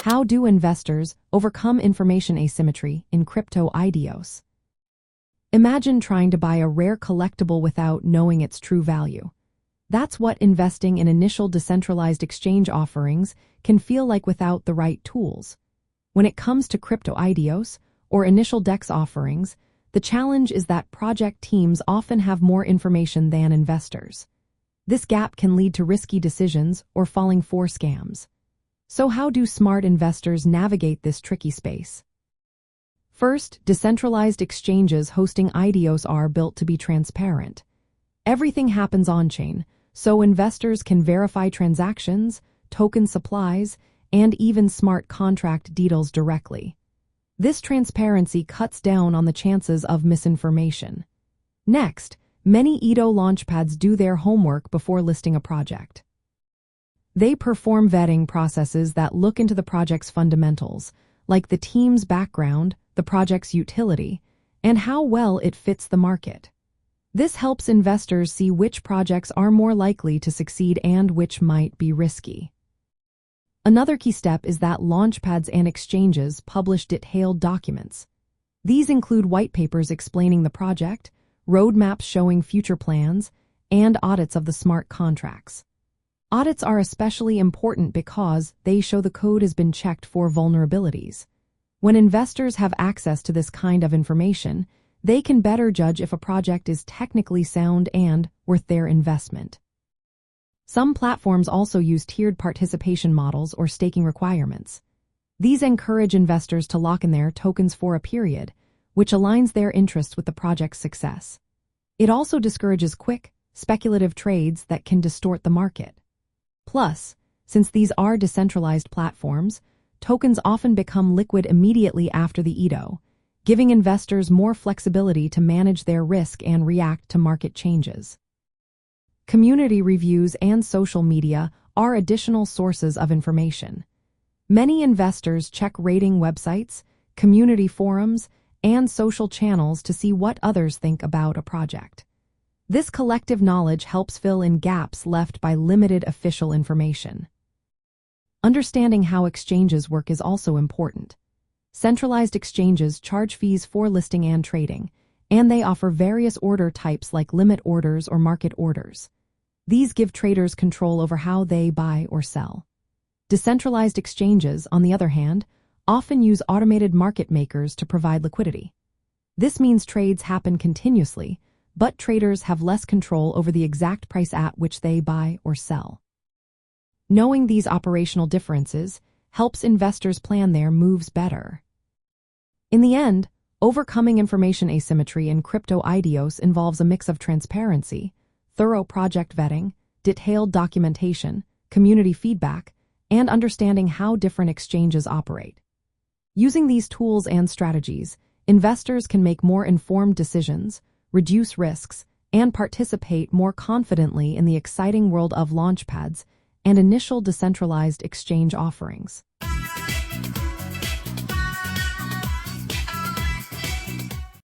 How do investors overcome information asymmetry in crypto IDOs? Imagine trying to buy a rare collectible without knowing its true value. That's what investing in initial decentralized exchange offerings can feel like without the right tools. When it comes to crypto IDOs, or initial DEX offerings, the challenge is that project teams often have more information than investors. This gap can lead to risky decisions or falling for scams. So how do smart investors navigate this tricky space? First, decentralized exchanges hosting IDOs are built to be transparent. Everything happens on-chain, so investors can verify transactions, token supplies, and even smart contract details directly. This transparency cuts down on the chances of misinformation. Next, many IDO launchpads do their homework before listing a project. They perform vetting processes that look into the project's fundamentals, like the team's background, the project's utility, and how well it fits the market. This helps investors see which projects are more likely to succeed and which might be risky. Another key step is that launchpads and exchanges publish detailed documents. These include whitepapers explaining the project, roadmaps showing future plans, and audits of the smart contracts. Audits are especially important because they show the code has been checked for vulnerabilities. When investors have access to this kind of information, they can better judge if a project is technically sound and worth their investment. Some platforms also use tiered participation models or staking requirements. These encourage investors to lock in their tokens for a period, which aligns their interests with the project's success. It also discourages quick, speculative trades that can distort the market. Plus, since these are decentralized platforms, tokens often become liquid immediately after the IDO, giving investors more flexibility to manage their risk and react to market changes. Community reviews and social media are additional sources of information. Many investors check rating websites, community forums, and social channels to see what others think about a project. This collective knowledge helps fill in gaps left by limited official information. Understanding how exchanges work is also important. Centralized exchanges charge fees for listing and trading, and they offer various order types like limit orders or market orders. These give traders control over how they buy or sell. Decentralized exchanges, on the other hand, often use automated market makers to provide liquidity. This means trades happen continuously, but traders have less control over the exact price at which they buy or sell. Knowing these operational differences helps investors plan their moves better. In the end, overcoming information asymmetry in crypto IDOs involves a mix of transparency, thorough project vetting, detailed documentation, community feedback, and understanding how different exchanges operate. Using these tools and strategies, investors can make more informed decisions, reduce risks, and participate more confidently in the exciting world of launchpads and initial decentralized exchange offerings.